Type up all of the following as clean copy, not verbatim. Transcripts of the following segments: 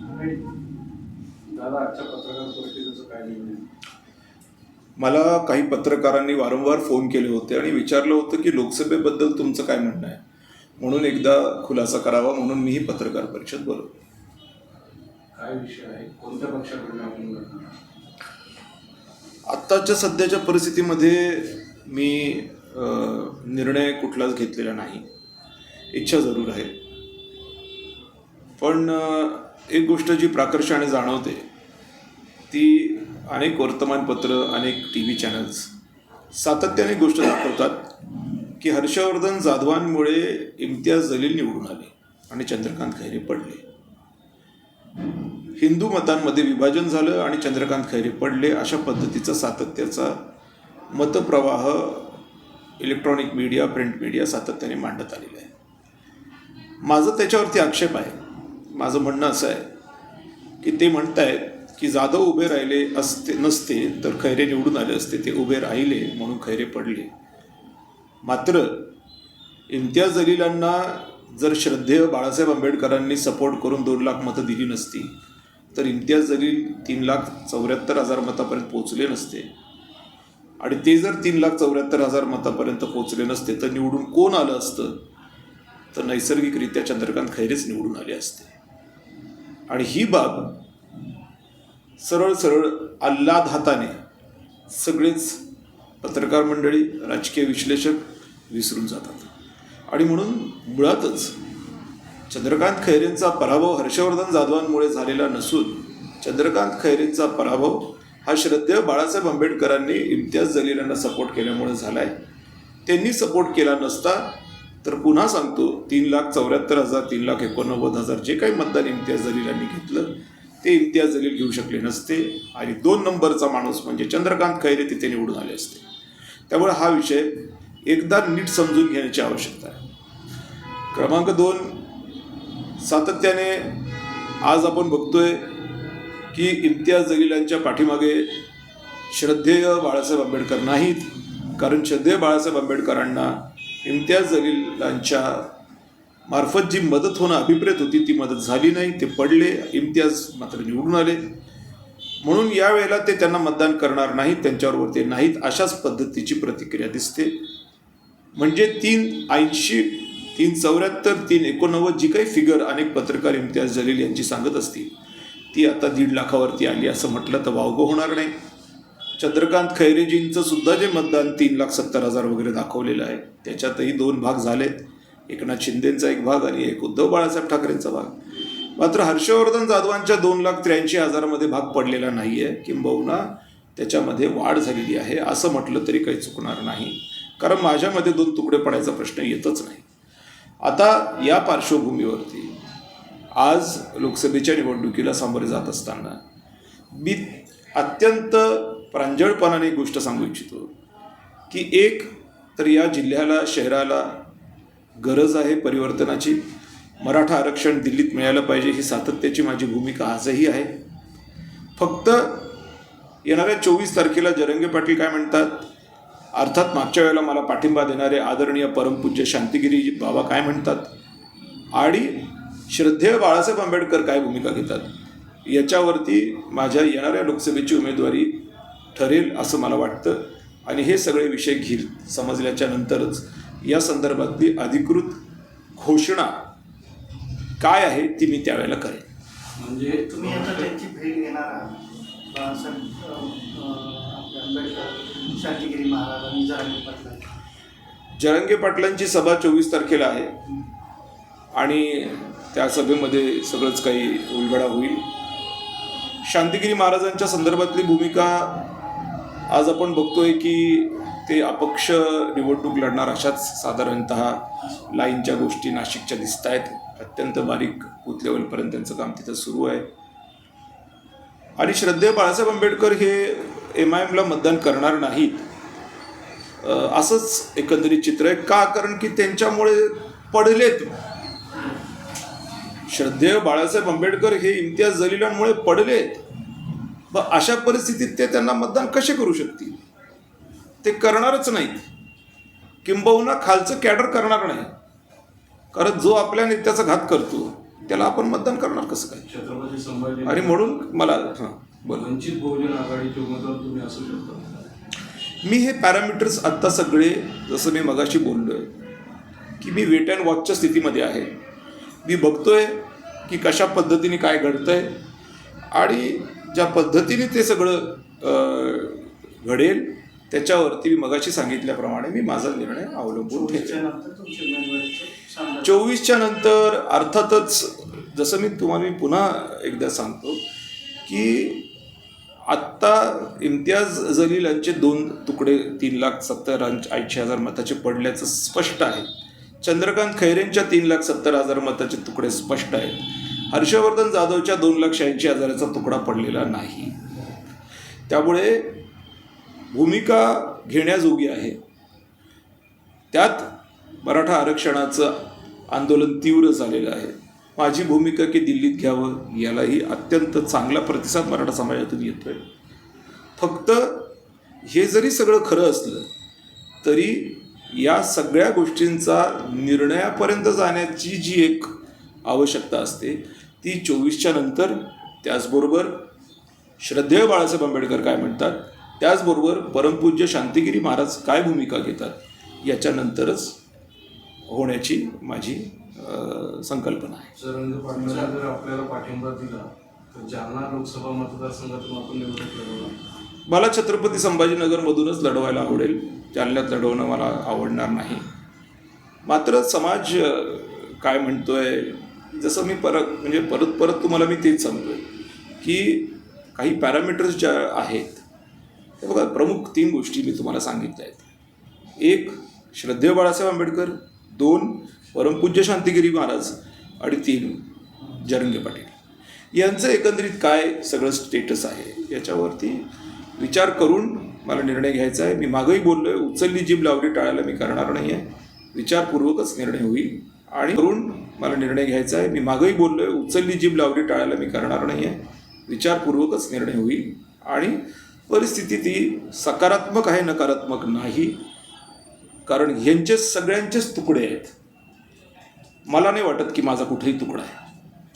दादा, आजच्या पत्रकार परिषदेचं काय निर्णय? मला काही पत्रकारांनी वारंवार फोन केले होते आणि विचारलं होतं की लोकसभेबद्दल तुमचं काय म्हणणं आहे, म्हणून एकदा खुलासा करावा म्हणून मी ही पत्रकार परिषद बोलवली. काय विषय आहे? कोणत्या पक्षाकडून आपण लढणार? आत्ताच्या सध्याच्या परिस्थितीमध्ये मी निर्णय कुठलाच घेतलेला नाही. इच्छा जरूर आहे, पण एक गोष्ट जी प्राकर्षाने जाणवते ती अनेक वर्तमानपत्र, अनेक टी व्ही चॅनल्स सातत्याने गोष्ट दाखवतात की हर्षवर्धन जाधवांमुळे इम्तियाज जलील निवडून आले आणि चंद्रकांत खैरे पडले. हिंदू मतांमध्ये विभाजन झालं आणि चंद्रकांत खैरे पडले, अशा पद्धतीचा सातत्याचा मतप्रवाह इलेक्ट्रॉनिक मीडिया, प्रिंट मीडिया सातत्याने मांडत आलेला आहे. माझं त्याच्यावरती आक्षेप आहे. माझं म्हणणं असं आहे की ते म्हणतायत की जाधव उभे राहिले नसते तर खैरे निवडून आले असते. ते उभे राहिले म्हणून खैरे पडले. मात्र इम्तियाज जलीलांना जर श्रद्धेय बाळासाहेब आंबेडकरांनी सपोर्ट करून 2 लाख मतं दिली नसती तर इम्तियाज जलील 3,74,000 मतापर्यंत पोचले नसते. आणि ते जर 3,74,000 मतापर्यंत पोचले नसते तर निवडून कोण आलं असतं? तर नैसर्गिकरित्या चंद्रकांत खैरेच निवडून आले असते. आणि ही बाब सरळ सरळ आल्हाद हाताने सगळेच पत्रकार मंडळी, राजकीय विश्लेषक विसरून जातात. आणि म्हणून मुळातच चंद्रकांत खैरेंचा पराभव हर्षवर्धन जाधवांमुळे झालेला नसून चंद्रकांत खैरेंचा पराभव हा श्रद्धेय बाळासाहेब आंबेडकरांनी इम्तियाज जलीलांना सपोर्ट केल्यामुळे झाला आहे. त्यांनी सपोर्ट केला नसता तर पुन्हा सांगतो 3,74,000, 3,89,000 जे काही मतदान इम्तियाज जलीलांनी घेतलं ते इम्तियाज जलील घेऊ शकले नसते आणि 2 नंबरचा माणूस म्हणजे चंद्रकांत खैरे तिथे निवडून आले असते. त्यामुळे हा विषय एकदा नीट समजून घेण्याची आवश्यकता आहे. क्रमांक 2, सातत्याने आज आपण बघतोय की इम्तियाज जलीलांच्या पाठीमागे श्रद्धेय बाळासाहेब आंबेडकर नाहीत. कारण श्रद्धेय बाळासाहेब आंबेडकरांना इम्तियाज जलीलांच्या मार्फत जी मदत होणं अभिप्रेत होती ती मदत झाली नाही. ते पडले. इम्तियाज मात्र निवडून आले. म्हणून यावेळेला ते त्यांना मतदान करणार नाहीत, त्यांच्याबरोबर ते नाहीत, अशाच पद्धतीची प्रतिक्रिया दिसते. म्हणजे 3,80, 3,74, 3,89 जी काही फिगर अनेक पत्रकार इम्तियाज जलील यांची सांगत असतील ती आता 1.5 लाखावरती आली असं म्हटलं तर वावगं होणार नाही. चंद्रकांत खैरेजींचं सुद्धा जे मतदान 3,70,000 वगैरे दाखवलेलं आहे त्याच्यातही 2 भाग झालेत. एकनाथ शिंदेंचा एक भाग आणि एक उद्धव बाळासाहेब ठाकरेंचा भाग. मात्र हर्षवर्धन जाधवांच्या 2,83,000 मध्ये भाग पडलेला नाही आहे. किंबहुना त्याच्यामध्ये वाढ झालेली आहे असं म्हटलं तरी काही चुकणार नाही. कारण माझ्यामध्ये 2 तुकडे पडायचा प्रश्न येतच नाही. आता या पार्श्वभूमीवरती आज लोकसभेच्या निवडणुकीला सामोरे जात असताना मी अत्यंत प्रांजळपणाने गोष्ट सांगू इच्छितो की एक तर या जिल्ह्याला, शहराला गरज आहे परिवर्तनाची. मराठा आरक्षण दिल्लीत मिळालं पाहिजे ही सातत्याची माझी भूमिका आजही आहे. फक्त येणाऱ्या 24 तारखेला जरंगे पाटील काय म्हणतात, अर्थात मागच्या वेळेला मला पाठिंबा देणारे आदरणीय परमपूज्य शांतिगिरी बाबा काय म्हणतात आणि श्रद्धेय बाळासाहेब आंबेडकर काय भूमिका घेतात याच्यावरती माझ्या येणाऱ्या लोकसभेची उमेदवारी ठरेल असं मला वाटतं. आणि हे सगळे विषय समजल्याच्या नंतरच या संदर्भातली अधिकृत घोषणा काय आहे ती मी त्यावेळेला करेन. म्हणजे तुम्ही आता त्यांची भेट घेणार आहात आंबेडकर, शांतिगिरी महाराज आणि जरांगे पाटील. जरांगे पाटलांची सभा 24 तारखेला आहे आणि त्या सभेमध्ये सगळंच काही उलगडा होईल. शांतिगिरी महाराजांच्या संदर्भातली भूमिका आज आपण बघतोय की ते अपक्ष निवडणूक लढणार अशाच साधारणतः लाईनच्या गोष्टी नाशिकच्या दिसत आहेत. अत्यंत बारीक बूथ लेवलपर्यंत त्यांचं काम तिथं सुरू आहे. आणि श्रद्धेय बाळासाहेब आंबेडकर हे MIMला मतदान करणार नाहीत असंच एकंदरीत चित्र आहे. का? कारण की त्यांच्यामुळे पडलेत. श्रद्धेय बाळासाहेब आंबेडकर हे इम्तियाज जलीलांमुळे पडलेत. मग अशा परिस्थितीत ते त्यांना मतदान कसे करू शकतील? ते करणारच नाहीत. किंबहुना खालचं कॅडर करणार नाही. कारण जो आपल्या नेत्याचा घात करतो त्याला आपण मतदान करणार कसं काय? छत्रपती संभाजी आणि म्हणून मला बोला, वंचित बहुजन आघाडीचे उमेदवार तुम्ही असू शकता. मी हे पॅरामीटर्स आत्ता सगळे, जसं मी मगाशी बोललो की मी वेट अँड वॉचच्या स्थितीमध्ये आहे. मी बघतोय की कशा पद्धतीने काय घडतंय आणि ज्या पद्धतीने ते सगळं घडेल त्याच्यावरती मी मगाशी सांगितल्याप्रमाणे मी माझा निर्णय अवलंबून ठेवेन. नंतर तुमची उमेदवारीचं सांगा. 24च्या नंतर अर्थातच जसं मी तुम्हाला पुन्हा एकदा सांगतो की आत्ता इम्तियाज जलील यांचे 2 तुकडे 3,70,80,000 मताचे पडल्याचं स्पष्ट आहे. चंद्रकांत खैरेंच्या 3,70,000 मताचे तुकडे स्पष्ट आहेत. हर्षवर्धन जाधवच्या 2,86,000चा तुकडा पडलेला नाही. त्यामुळे भूमिका घेण्याजोगी आहे. त्यात मराठा आरक्षणाचं आंदोलन तीव्र झालेलं आहे. माझी भूमिका की दिल्लीत घ्यावं यालाही अत्यंत चांगला प्रतिसाद मराठा समाजातून येतोय. फक्त हे जरी सगळं खरं असलं तरी या सगळ्या गोष्टींचा निर्णयापर्यंत जाण्याची जी एक आवश्यकता असते ती 24च्या नंतर, त्याचबरोबर श्रद्धेय बाळासाहेब आंबेडकर काय म्हणतात, त्याचबरोबर परमपूज्य शांतिगिरी महाराज काय भूमिका घेतात याच्यानंतरच होण्याची माझी संकल्पना आहे. जर रंग पाटलांना जर आपल्याला पाठिंबा दिला तर जालना लोकसभा मतदारसंघातून आपण निवडणूक लढवणार. मला छत्रपती संभाजीनगरमधूनच लढवायला आवडेल. जालन्यात लढवणं मला आवडणार नाही. मात्र समाज काय म्हणतोय, जसं मी परत तुम्हाला मी तेच सांगतोय की काही पॅरामीटर्स ज्या आहेत ते बघा, प्रमुख 3 गोष्टी मी तुम्हाला सांगितल्या आहेत. 1 श्रद्धेय बाळासाहेब आंबेडकर, 2 परमपूज्य शांतिगिरी महाराज आणि 3 जरंगे पाटील यांचं एकंदरीत काय सगळं स्टेटस आहे याच्यावरती विचार करून मला निर्णय घ्यायचा आहे. मी मागंही बोललो आहे, उचलली जीभ लावली टाळायला मी करणार नाही आहे. विचारपूर्वकच निर्णय होईल आणि करून मला निर्णय घ्यायचा आहे. मी मागंही बोललो आहे, उचलली जीभ लावली टाळायला मी करणार नाही आहे. विचारपूर्वकच निर्णय होईल आणि परिस्थिती ती सकारात्मक आहे, नकारात्मक नाही. कारण ह्यांचे सगळ्यांचेच तुकडे आहेत. मला नाही वाटत की माझा कुठेही तुकडा आहे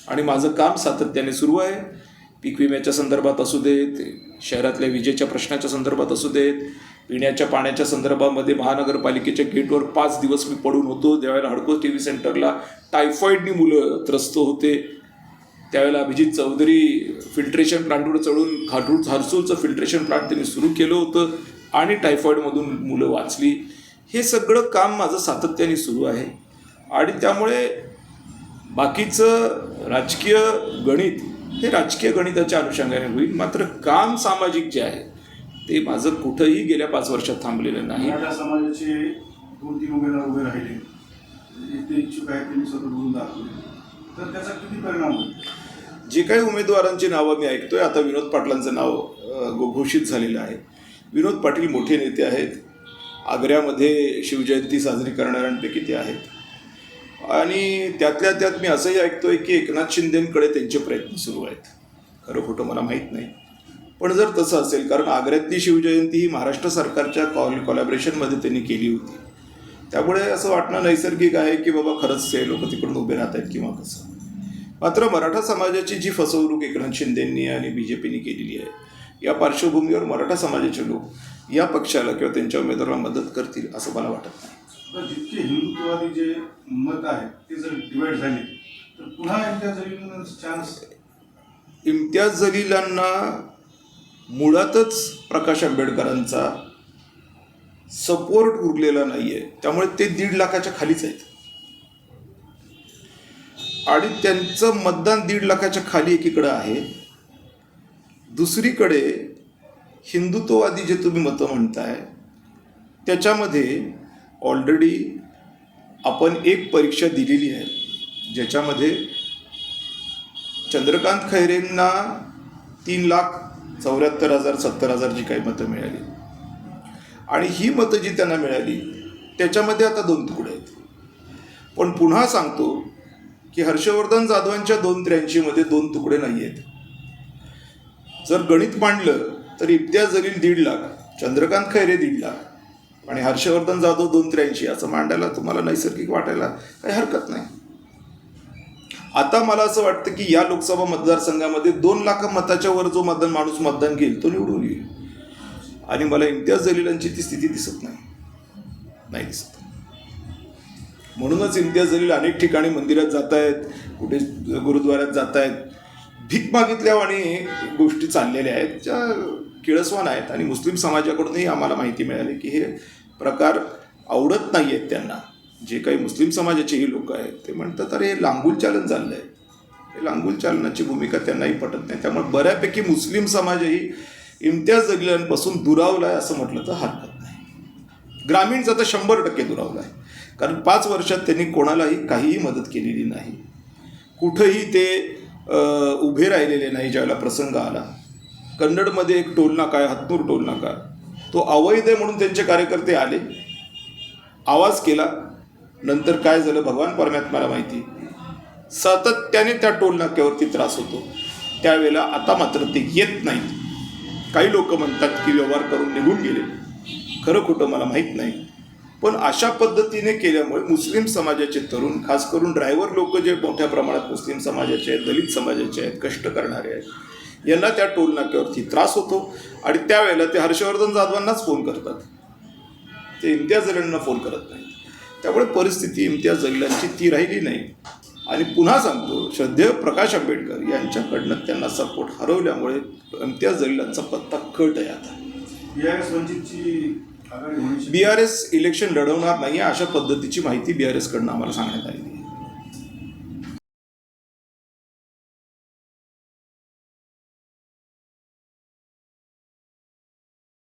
आणि माझं काम सातत्याने सुरू आहे. पीक विम्याच्या संदर्भात असू देत, शहरातल्या विजेच्या प्रश्नाच्या संदर्भात असू देत, पिण्याच्या पाण्याच्या संदर्भामध्ये महानगरपालिकेच्या गेटवर 5 दिवस मी पडून होतो. ज्यावेळेला हडको टी व्ही सेंटरला टायफॉईडनी मुलं त्रस्त होते त्यावेळेला अभिजित चौधरी फिल्ट्रेशन प्लांटवर चढून हर्सूलचं फिल्ट्रेशन प्लांट त्यांनी सुरू केलं होतं आणि टायफॉईडमधून मुलं वाचली. हे सगळं काम माझं सातत्याने सुरू आहे आणि त्यामुळे बाकीचं राजकीय गणित हे राजकीय गणिताच्या अनुषंगाने होईल. मात्र काम सामाजिक जे आहे ते माझं कुठंही गेल्या 5 वर्षात थांबलेलं नाही. मराठा समाजाचे 2-3 उमेदवार उभे राहिले, ते इच्छुक आहेत, त्यांनी स्वतः बोलून दाखवले, तर त्याचा किती परिणाम होईल? जे काही उमेदवारांची नावं मी ऐकतोय, आता विनोद पाटलांचं नाव घोषित झालेलं आहे. विनोद पाटील मोठे नेते आहेत. आग्र्यामध्ये शिवजयंती साजरी करणाऱ्यांपैकी ते आहेत आणि त्यातल्या त्यात मी असंही ऐकतोय की एकनाथ शिंदेंकडे त्यांचे प्रयत्न सुरू आहेत. खरं खोटं मला माहीत नाही, पण जर तसं असेल, कारण आग्र्यातली शिवजयंती ही महाराष्ट्र सरकारच्या कोलॅबरेशनमध्ये त्यांनी केली होती, त्यामुळे असं वाटणं नैसर्गिक आहे की बाबा खरंच ते लोक तिकडून उभे राहत आहेत किंवा कसं. मात्र मराठा समाजाची जी फसवणूक एकनाथ शिंदेंनी आणि BJPनी केलेली आहे, या पार्श्वभूमीवर मराठा समाजाचे लोक या पक्षाला किंवा त्यांच्या उमेदवाराला मदत करतील असं मला वाटत नाही. तर जितके हिंदुत्ववादी जे मत आहे ते जर डिवाईड झाले तर पुन्हा इम्तियाज जलील चान्स. इम्तियाज जलीलांना मुळातच प्रकाश आंबेडकरांचा सपोर्ट उरलेला नाही आहे, त्यामुळे ते 1.5 लाखाच्या खालीच आहेत आणि त्यांचं मतदान 1.5 लाखाच्या खाली एकीकडं आहे. दुसरीकडे हिंदुत्ववादी जे तुम्ही मतं म्हणताय त्याच्यामध्ये ऑलरेडी आपण एक परीक्षा दिलेली आहे, ज्याच्यामध्ये चंद्रकांत खैरेंना 3,74,000 70,000 जी काही मतं मिळाली आणि ही मतं जी त्यांना मिळाली त्याच्यामध्ये आता 2 तुकडे आहेत. पण पुन्हा सांगतो की हर्षवर्धन जाधवांच्या 283 2 तुकडे नाही आहेत. जर गणित मांडलं तर इम्तियाज जलील 1.5 लाख, चंद्रकांत खैरे 1.5 लाख आणि हर्षवर्धन जाधव 283 असं मांडायला तुम्हाला नैसर्गिक वाटायला काही हरकत नाही. आता मला असं वाटतं की या लोकसभा मतदारसंघामध्ये 2 लाख मताच्या वर जो माणूस मतदान घेईल तो निवडून येईल. आणि मला इम्तियाज जलीलांची ती स्थिती दिसत नाही दिसत. म्हणूनच इम्तियाज जलील अनेक ठिकाणी मंदिरात जात आहेत, कुठे गुरुद्वाऱ्यात जात आहेत, भीक मागितल्या आणि गोष्टी चाललेल्या आहेत ज्या किळसवान आहेत. आणि मुस्लिम समाजाकडूनही आम्हाला माहिती मिळाली की हे प्रकार आवडत नाही आहेत त्यांना. जे काही मुस्लिम समाजाचेही लोक आहेत ते म्हणतात अरे हे लांगुल चालन चाललं आहे, हे लांगुल चालनाची भूमिका त्यांनाही पटत नाही. त्यामुळे बऱ्यापैकी मुस्लिम समाजही इम्तियाज जलीलांपासून दुरावला आहे असं म्हटलं तर हरकत नाही. ग्रामीणचा तर 100% दुरावला आहे. कारण 5 वर्षात त्यांनी कोणालाही काहीही मदत केलेली नाही. कुठंही ते उभे राहिलेले नाही. ज्यावेळेला प्रसंग आला कन्नडमध्ये एक टोल नाका आहे, हत्नूर टोल नाका, तो अवैध आहे म्हणून त्यांचे कार्यकर्ते आले, आवाज केला. नंतर काय झालं भगवान परमात्म्याला माहिती. सातत्याने त्या टोल नाक्यावरती त्रास होतो. त्यावेळेला आता मात्र ते येत नाहीत. काही लोक म्हणतात की व्यवहार करून निघून गेले, खरं खोटं मला माहीत नाही. पण अशा पद्धतीने केल्यामुळे मुस्लिम समाजाचे तरुण, खास करून ड्रायव्हर लोक जे मोठ्या प्रमाणात मुस्लिम समाजाचे आहेत, दलित समाजाचे आहेत, कष्ट करणारे आहेत, यांना त्या टोल नाक्यावरती त्रास होतो. आणि त्यावेळेला ते हर्षवर्धन जाधवांनाच फोन करतात, ते इम्तियाज जलीलांना फोन करत नाहीत. त्यामुळे परिस्थिती इम्तियाज जलीलांची ती राहिली नाही. आणि पुन्हा सांगतो, श्रद्धेय प्रकाश आंबेडकर यांच्याकडनं त्यांना सपोर्ट हरवल्यामुळे इम्तियाज जलीलांचा पत्ता कट आहे. आता BRS वंचितची आघाडी होण्याची BRS इलेक्शन लढवणार नाही अशा पद्धतीची माहिती BRS कडनं आम्हाला सांगण्यात आली.